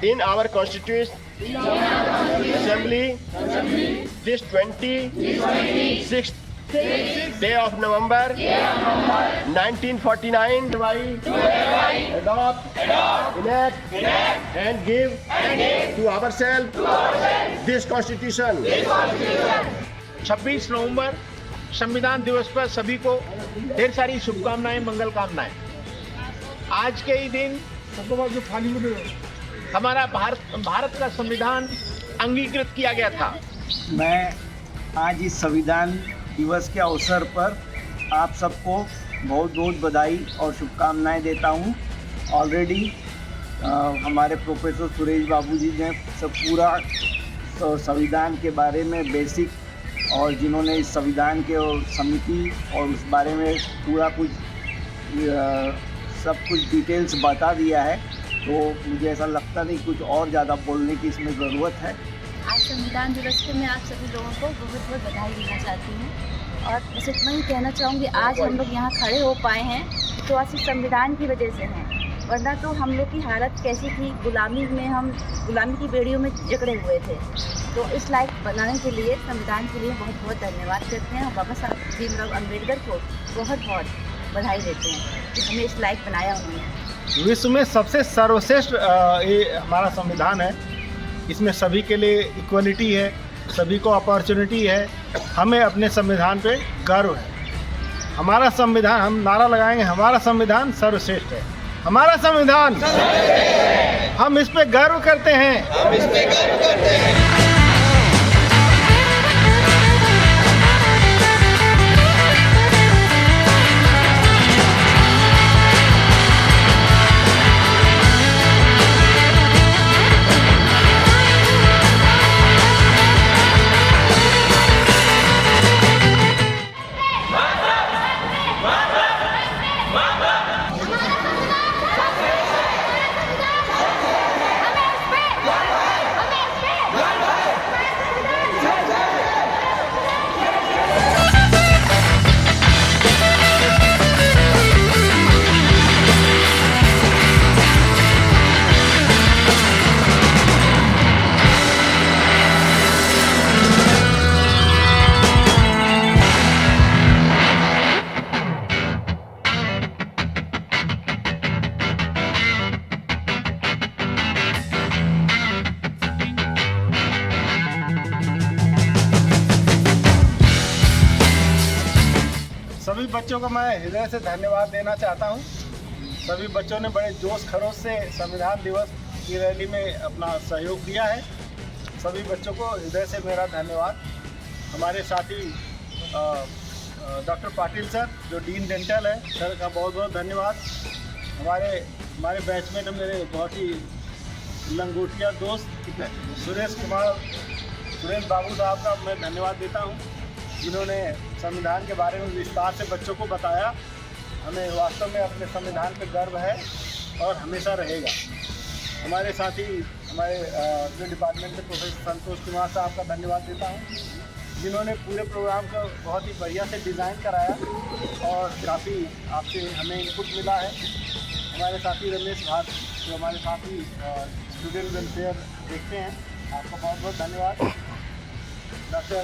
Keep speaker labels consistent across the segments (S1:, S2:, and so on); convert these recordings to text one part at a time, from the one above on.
S1: in our Constitution Assembly this 26th day of November 1949 adopt, enact and give to ourselves this Constitution.
S2: 26 नवंबर संविधान दिवस पर सभी को ढेर सारी शुभकामनाएं, मंगल कामनाएं। आज के ही दिन हमारा भारत का संविधान अंगीकृत किया गया था।
S3: मैं आज इस संविधान दिवस के अवसर पर आप सबको बहुत बहुत बधाई और शुभकामनाएं देता हूं। ऑलरेडी हमारे प्रोफेसर सुरेश बाबू जी ने सब पूरा संविधान के बारे में बेसिक और जिन्होंने इस संविधान के समिति और उस बारे में पूरा कुछ सब कुछ डिटेल्स बता दिया है, तो मुझे ऐसा लगता नहीं कुछ और ज़्यादा बोलने की इसमें ज़रूरत है।
S4: आज संविधान दिवस पे मैं आप सभी लोगों को बहुत बहुत बधाई देना चाहती हूँ और बस इतना ही कहना चाहूँगी, आज हम लोग यहाँ खड़े हो पाए हैं तो आज इस संविधान की वजह से हैं, वरना तो हम लोग की हालत कैसी थी, गुलामी में हम गुलामी की बेड़ियों में जकड़े हुए थे। तो इस लायक बनाने के लिए, संविधान के लिए बहुत बहुत धन्यवाद करते हैं और बाबा साहब भीमराव अम्बेडकर को बहुत बहुत बधाई देते हैं कि हमें इस लायक बनाया उन्होंने।
S2: विश्व में सबसे सर्वश्रेष्ठ ये हमारा संविधान है। इसमें सभी के लिए इक्वलिटी है, सभी को अपॉर्चुनिटी है। हमें अपने संविधान पे गर्व है। हमारा संविधान, हम नारा लगाएंगे, हमारा संविधान सर्वश्रेष्ठ है, हमारा संविधान, हम इस पे गर्व करते हैं। सभी बच्चों को मैं हृदय से धन्यवाद देना चाहता हूं। सभी बच्चों ने बड़े जोश खरोश से संविधान दिवस की रैली में अपना सहयोग दिया है। सभी बच्चों को हृदय से मेरा धन्यवाद। हमारे साथी डॉक्टर पाटिल सर जो डीन डेंटल है, सर का बहुत बहुत धन्यवाद। हमारे बैचमेट मेरे बहुत ही लंगोटिया दोस्त सुरेश बाबू साहब का मैं धन्यवाद देता हूँ, जिन्होंने संविधान के बारे में विस्तार से बच्चों को बताया। हमें वास्तव में अपने संविधान पे गर्व है और हमेशा रहेगा। हमारे साथी हमारे जो डिपार्टमेंट के प्रोफेसर संतोष कुमार साहब का धन्यवाद देता हूँ, जिन्होंने पूरे प्रोग्राम को बहुत ही बढ़िया से डिज़ाइन कराया और काफ़ी आपसे हमें इनपुट मिला है। हमारे साथी रमेश भाट जो हमारे साथी स्टूडेंट वेलफेयर देखते हैं, आपका बहुत बहुत धन्यवाद। डॉक्टर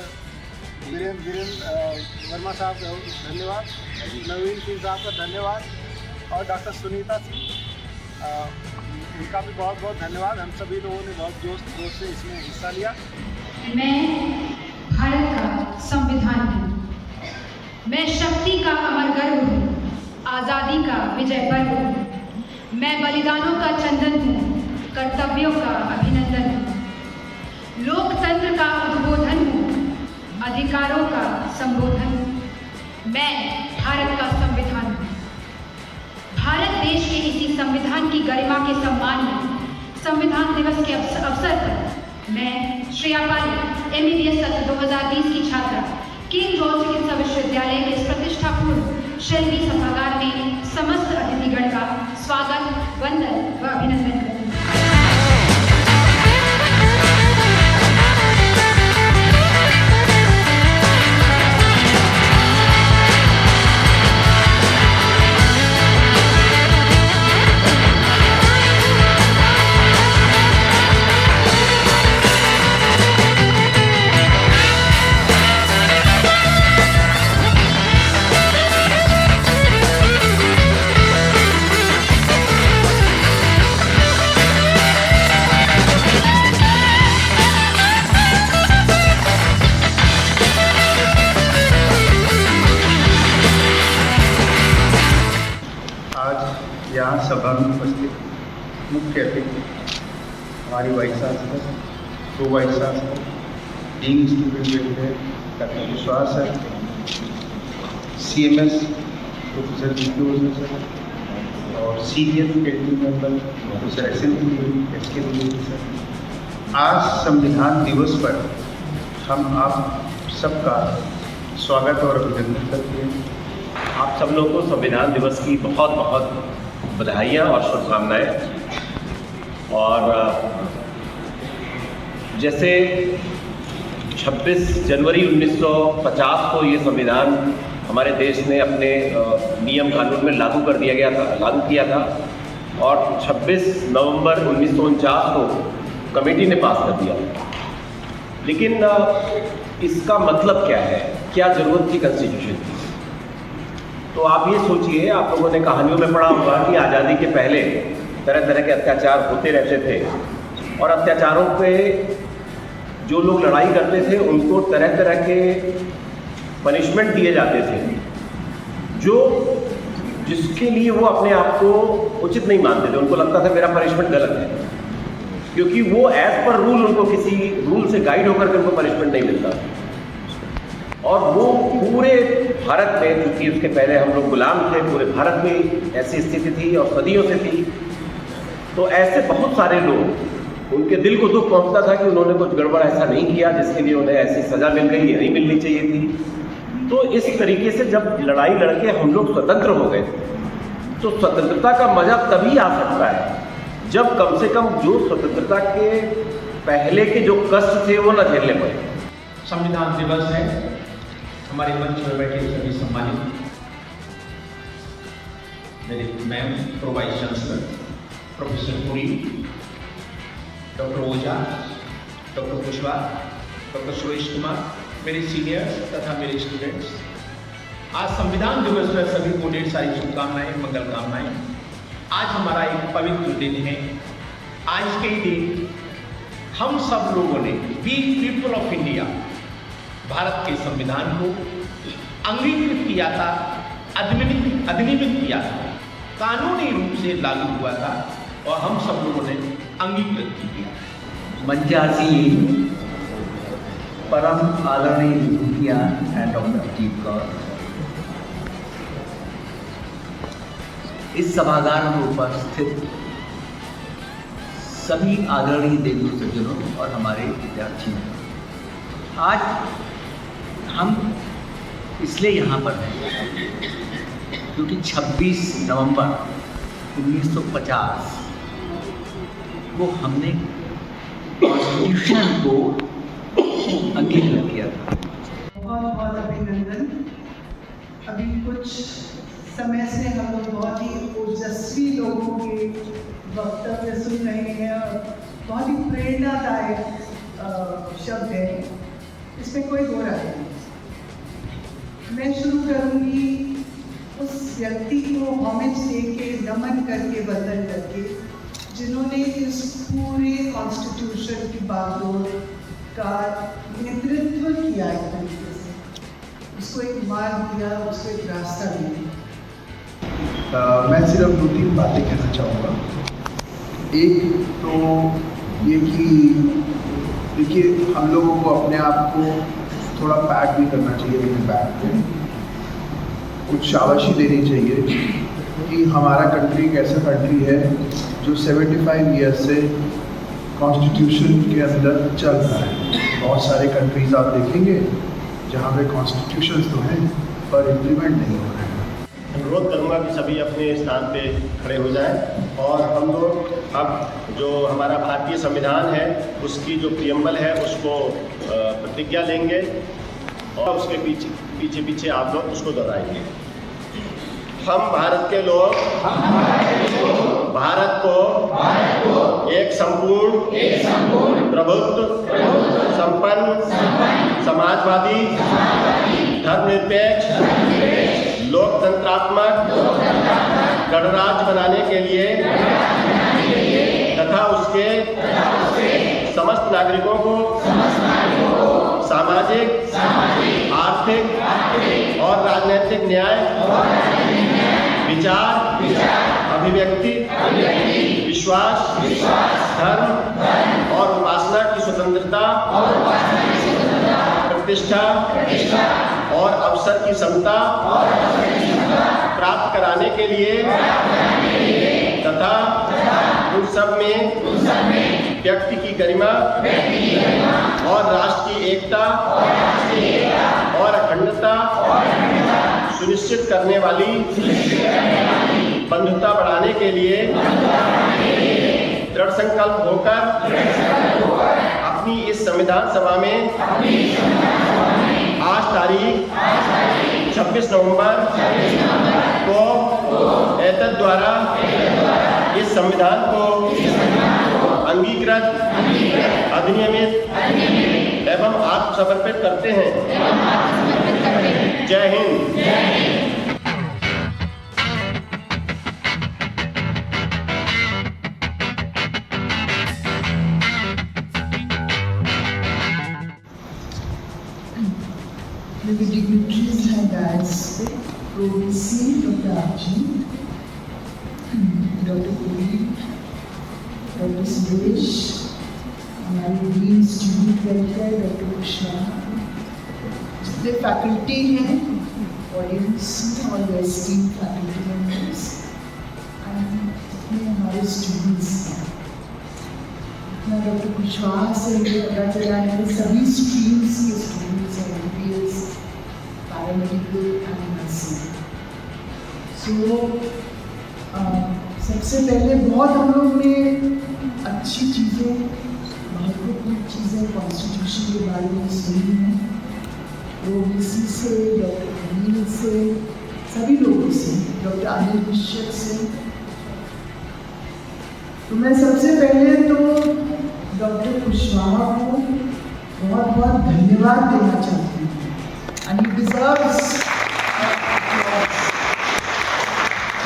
S2: वीरेंद्र वर्मा साहब का धन्यवाद, नवीन सिंह साहब का धन्यवाद और डॉक्टर सुनीता सिंह, उनका भी बहुत बहुत धन्यवाद। हम सभी लोगों ने बहुत जोश से इसमें हिस्सा लिया।
S5: मैं भारत का संविधान हूँ, मैं शक्ति का अमर गर्व हूँ, आज़ादी का विजय पर्व हूँ, मैं बलिदानों का चंदन हूँ, कर्तव्यों का अभिनंदन हूँ, लोकतंत्र का उद्बोधन हूँ, अधिकारों का संबोधन। मैं भारत का संविधान हूँ। भारत देश के इसी संविधान की गरिमा के सम्मान में संविधान दिवस के अवसर पर मैं श्रेया पाली MBBS सत्र 2020 की छात्रा किंग जॉर्ज चिकित्सा विश्वविद्यालय के इस प्रतिष्ठापूर्ण शैली सभागार में समस्त अतिथिगण का स्वागत, वंदन व अभिनंदन करती हूँ।
S3: यहाँ सभा में उपस्थित मुख्य अतिथि हमारी vice chancellor, pro vice chancellor, dean student welfare doctor Vishwas sir, CMS professor Jitu sir और senior faculty member professor SK sir. आज संविधान दिवस पर हम आप सबका स्वागत और अभिनंदन करते हैं।
S6: आप सब लोगों को संविधान दिवस की बहुत बहुत बधाइयाँ और शुभकामनाएं। और जैसे 26 जनवरी 1950 को ये संविधान हमारे देश ने अपने नियम कानून में लागू किया था और 26 नवंबर 1949 को कमेटी ने पास कर दिया। लेकिन इसका मतलब क्या है, क्या ज़रूरत थी कॉन्स्टिट्यूशन की? तो आप ये सोचिए, आप लोगों ने कहानियों में पढ़ा होगा कि आज़ादी के पहले तरह तरह के अत्याचार होते रहते थे और अत्याचारों पे जो लोग लड़ाई करते थे उनको तरह तरह के पनिशमेंट दिए जाते थे, जिसके लिए वो अपने आप को उचित नहीं मानते थे। उनको लगता था मेरा पनिशमेंट गलत है, क्योंकि वो एज पर रूल उनको किसी रूल से गाइड होकर के उनको पनिशमेंट नहीं मिलता। और वो पूरे भारत में, क्योंकि उसके पहले हम लोग गुलाम थे, पूरे भारत में ऐसी स्थिति थी और सदियों से थी। तो ऐसे बहुत सारे लोग, उनके दिल को दुख पहुंचता था कि उन्होंने कुछ गड़बड़ ऐसा नहीं किया जिसके लिए उन्हें ऐसी सज़ा मिल गई, ये नहीं मिलनी चाहिए थी। तो इस तरीके से जब लड़ाई लड़के हम लोग स्वतंत्र हो गए, तो स्वतंत्रता का मजा तभी आ सकता है जब कम से कम जो स्वतंत्रता के पहले के जो कष्ट थे वो न झेलने पड़े।
S7: संविधान दिवस है। हमारे मंच में बैठे सभी सम्मानित मेरे ma'am, pro vice chancellor professor Puri, doctor Ojha, doctor Kushwaha, doctor Suresh Kumar, मेरे सीनियर्स तथा मेरे स्टूडेंट्स, आज संविधान दिवस पर सभी को ढेर सारी शुभकामनाएं, मंगल कामनाएं। आज हमारा एक पवित्र दिन है। आज के दिन हम सब लोगों ने, we people of India, Bharat के संविधान को अंगीकृत किया था, अधिनियमित किया था, कानूनी रूप से लागू हुआ था और हम सब लोगों ने अंगीकृत किया।
S3: मंचासी परम आदरणीय विभूतियाँ एंड डॉक्टर अजीत कौर, इस सभागार में उपस्थित सभी आदरणीय देवी सज्जनों और हमारे विद्यार्थियों, आज हम इसलिए यहाँ पर हैं क्योंकि 26 नवंबर 1950 को हमने कॉन्स्टिट्यूशन को अंगीकृत किया था।
S8: बहुत बहुत अभिनंदन। अभी कुछ समय से हम लोग बहुत ही ओजस्वी लोगों के वक्तव्य सुन रहे हैं और बहुत ही प्रेरणादायक शब्द है, इसमें कोई दो राय नहीं। मैं शुरू करूंगी उस व्यक्ति को होमेज दे के, नमन करके, वंदन करके, जिन्होंने इस पूरे कॉन्स्टिट्यूशन की बागडोर का नेतृत्व किया एक तरीके से, उसको एक मार्ग दिया, उसको एक रास्ता दिया।
S9: मैं सिर्फ 2-3 बातें कहना चाहूँगा। एक तो ये कि देखिए, हम लोगों को अपने आप को थोड़ा पैक भी करना चाहिए अपने बैग में, कुछ शाबाशी देनी चाहिए कि हमारा कंट्री एक ऐसा कंट्री है जो 75 ईयर्स से कॉन्स्टिट्यूशन के अंदर चल रहा है। बहुत सारे कंट्रीज आप देखेंगे जहाँ पे कॉन्स्टिट्यूशंस तो हैं पर इम्प्लीमेंट नहीं हो रहे हैं।
S1: अनुरोध करूंगा कि सभी अपने स्थान पे खड़े हो जाएं और हम लोग अब जो हमारा भारतीय संविधान है उसकी जो प्रियम्बल है उसको प्रतिज्ञा लेंगे और उसके पीछे आप लोग उसको दोहराएंगे। हम भारत के लोग भारत को एक संपूर्ण प्रभुत्व संपन्न समाजवादी धर्मनिरपेक्ष लोकतंत्रात्मक गणराज्य बनाने के लिए तथा उसके समस्त नागरिकों को सामाजिक, आर्थिक और राजनीतिक न्याय, विचार, अभिव्यक्ति, विश्वास, धर्म और उपासना की स्वतंत्रता, प्रतिष्ठा और अवसर की समता प्राप्त कराने के लिए तथा उन सब में व्यक्ति की गरिमा और राष्ट्र की एकता और अखंडता सुनिश्चित करने वाली बंधुता बढ़ाने के लिए दृढ़ संकल्प होकर अपनी इस संविधान सभा में आज तारीख 26 नवंबर को एतद द्वारा इस संविधान को अंगीकृत, अधिनियमित एवं आत्मसमर्पित करते हैं। जय Hind.
S8: The dignitaries have dies, Pro-VC, Dr. Arjun, Dr. Puri, Dr. Suresh, हमारे dean student welfare doctor Kushwaha, जितने फैकल्टी हैं, ऑडियंस और वेस्टिंग फैकल्टी मेंबर्स, जितने हमारे स्टूडेंट्स हैं। मैं डॉक्टर कुशवाहा से मुझे पता चला है कि सभी स्ट्रीम्स के स्टूडेंट्स हैं, MBBS, पैरामेडिकल एंड नर्सिंग। सो सबसे पहले बहुत हम लोग ने अच्छी चीज़ें, महत्वपूर्ण चीज़ें कॉन्स्टिट्यूशन के बारे में सुनी हैं, OBC से, डॉक्टर अनिल से, सभी लोगों से, डॉक्टर अनिल मिश्र से। तो मैं सबसे पहले तो डॉक्टर कुशवाहा को बहुत बहुत धन्यवाद देना चाहती हूँ। एंड ही डिजर्व्स,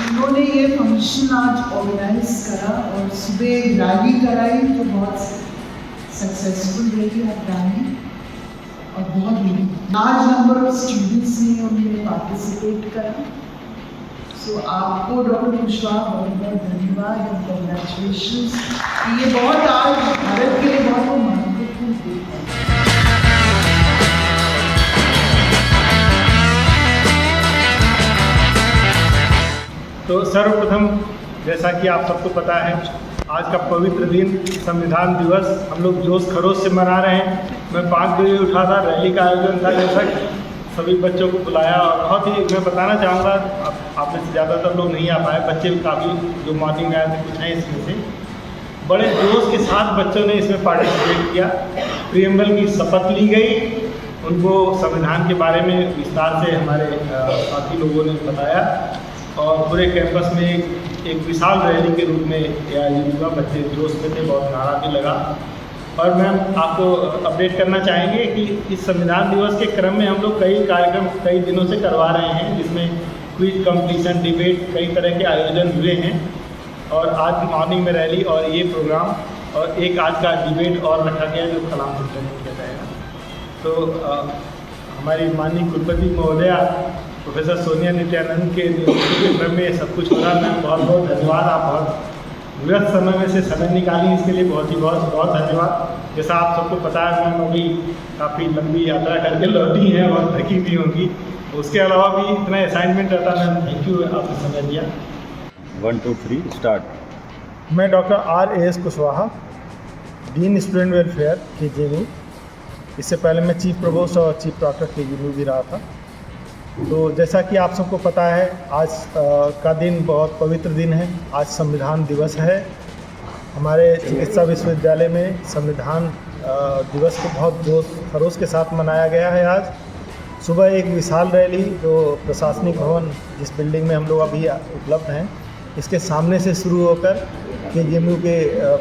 S8: उन्होंने ये फंक्शन आज ऑर्गेनाइज करा और सुबह रैली कराई तो बहुत सक्सेसफुल रही है रैली और बहुत लार्ज नंबर ऑफ स्टूडेंट्स ने उनमें पार्टिसिपेट करा। सो आपको डॉक्टर कुशवाहा बहुत बहुत धन्यवाद और कॉन्ग्रेचुलेशंस। ये बहुत आज भारत के लिए बहुत महत्वपूर्ण दिन है।
S2: तो सर्वप्रथम जैसा कि आप सबको पता है, आज का पवित्र दिन संविधान दिवस हम लोग जोश खरोश से मना रहे हैं। मैं 5 बजे उठा था, रैली का आयोजन था, जैसा सभी बच्चों को बुलाया और बहुत ही मैं बताना चाहूँगा, आप में से ज़्यादातर लोग नहीं आ पाए, बच्चे काफ़ी जो मॉर्निंग में आए थे कुछ हैं इसमें से, बड़े जोश के साथ बच्चों ने इसमें पार्टिसिपेट किया। प्रियम्बल की शपथ ली गई, उनको संविधान के बारे में विस्तार से हमारे साथी लोगों ने बताया और पूरे कैंपस में एक विशाल रैली के रूप में यह आयोजित हुआ। बच्चे जोश में थे, बहुत नारा भी लगा। और मैम आपको अपडेट करना चाहेंगे कि इस संविधान दिवस के क्रम में हम लोग कई कार्यक्रम कई दिनों से करवा रहे हैं, जिसमें क्विज कंपटीशन, डिबेट, कई तरह के आयोजन हुए हैं और आज मॉर्निंग में रैली और ये प्रोग्राम और एक आज का डिबेट और रखा गया जो कलाम सेंटर में किया जाएगा। तो हमारी माननीय कुलपति महोदया प्रोफेसर सोनिया नित्यानंद के नेतृत्व में सब कुछ हो रहा है। मैम बहुत बहुत धन्यवाद, आप बहुत व्यस्त समय में से समय निकाली, इसके लिए बहुत धन्यवाद। जैसा आप सबको पता है, मैम अभी काफ़ी लंबी यात्रा करके लौटी हैं और थकी भी होंगी, उसके अलावा भी इतना असाइनमेंट रहता है। मैम थैंक यू, आपने समय दिया।
S10: 1 2 3 स्टार्ट।
S2: मैं doctor RAS Kushwaha, dean student welfare KGMU। इससे पहले मैं चीफ प्रोवोस्ट और चीफ प्रॉक्टर KGMU भी रहा था। तो जैसा कि आप सबको पता है, आज का दिन बहुत पवित्र दिन है। आज संविधान दिवस है। हमारे चिकित्सा विश्वविद्यालय में संविधान दिवस को बहुत जोश खरोश के साथ मनाया गया है। आज सुबह एक विशाल रैली जो प्रशासनिक भवन, जिस बिल्डिंग में हम लोग अभी उपलब्ध हैं, इसके सामने से शुरू होकर KGMU के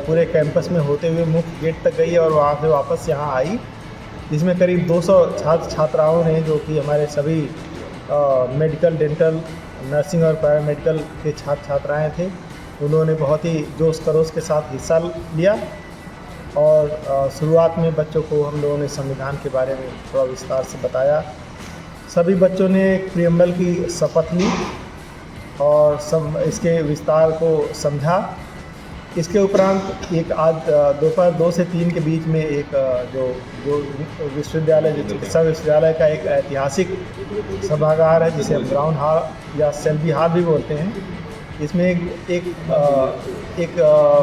S2: पूरे कैंपस में होते हुए मुख्य गेट तक गई और वहाँ से वापस यहाँ आई, जिसमें करीब 200 छात्र छात्राओं ने, जो कि हमारे सभी मेडिकल, डेंटल, नर्सिंग और पैरामेडिकल के छात्र छात्राएँ थे, उन्होंने बहुत ही जोश खरोश के साथ हिस्सा लिया। और शुरुआत में बच्चों को हम लोगों ने संविधान के बारे में थोड़ा विस्तार से बताया। सभी बच्चों ने प्रियम्बल की शपथ ली और इसके विस्तार को समझा। इसके उपरांत एक आज दोपहर 2 से 3 के बीच में एक जो विश्वविद्यालय, जो चिकित्सा विश्वविद्यालय का एक ऐतिहासिक सभागार है, जिसे हम ब्राउन हॉल या सेल्बी हॉल भी बोलते हैं, इसमें एक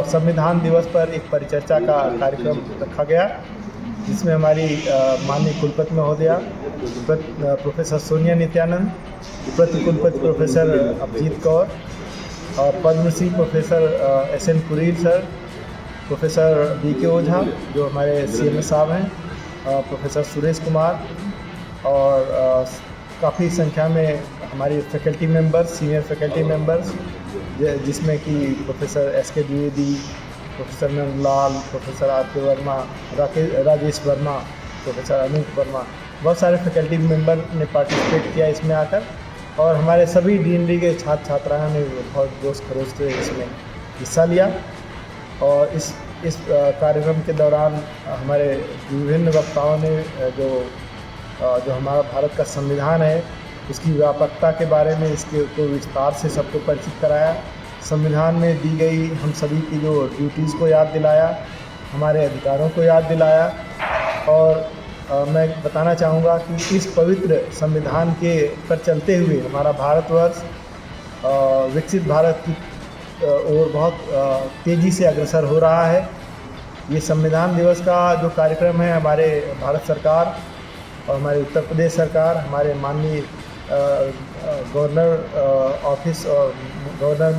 S2: संविधान दिवस पर एक परिचर्चा का कार्यक्रम रखा गया, जिसमें हमारी माननीय कुलपति महोदया प्रोफेसर सोनिया नित्यानंद, प्रति कुलपति प्रोफेसर अभिजीत कौर और Padmashri professor SN Puri sir, professor BK Ojha जो हमारे CMS साहब हैं, प्रोफेसर सुरेश कुमार और काफ़ी संख्या में हमारी faculty members, senior faculty members, जिसमें कि professor SK Dwivedi, professor Nandlal, professor RK Verma, Rajesh Verma, professor Anoop Verma, बहुत सारे फैकल्टी मेंबर ने पार्टिसिपेट किया इसमें आकर, और हमारे सभी डीनरी के छात्र छात्राओं ने बहुत जोश खरोश से इसमें हिस्सा लिया। और इस कार्यक्रम के दौरान हमारे विभिन्न वक्ताओं ने जो हमारा भारत का संविधान है उसकी व्यापकता के बारे में इसके को विस्तार से सबको परिचित कराया, संविधान में दी गई हम सभी की जो ड्यूटीज़ को याद दिलाया, हमारे अधिकारों को याद दिलाया। और मैं बताना चाहूँगा कि इस पवित्र संविधान के पर चलते हुए हमारा भारतवर्ष विकसित भारत की ओर बहुत तेज़ी से अग्रसर हो रहा है। ये संविधान दिवस का जो कार्यक्रम है, हमारे भारत सरकार और हमारे उत्तर प्रदेश सरकार, हमारे माननीय गवर्नर ऑफिस और गवर्नर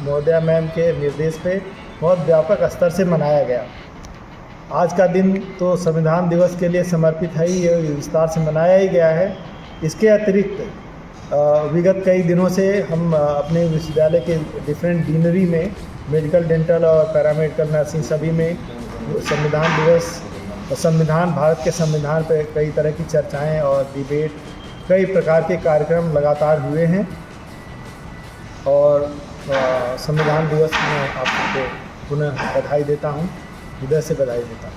S2: महोदया मैम के निर्देश पे बहुत व्यापक स्तर से मनाया गया। आज का दिन तो संविधान दिवस के लिए समर्पित है ही, ये विस्तार से मनाया ही गया है। इसके अतिरिक्त विगत कई दिनों से हम अपने विश्वविद्यालय के डिफरेंट डीनरी में मेडिकल, डेंटल और पैरामेडिकल, नर्सिंग सभी में संविधान दिवस, संविधान, भारत के संविधान पर कई तरह की चर्चाएं और डिबेट, कई प्रकार के कार्यक्रम लगातार हुए हैं। और संविधान दिवस में आप सबको पुनः बधाई देता हूँ, हृदय से बधाई देता हूँ।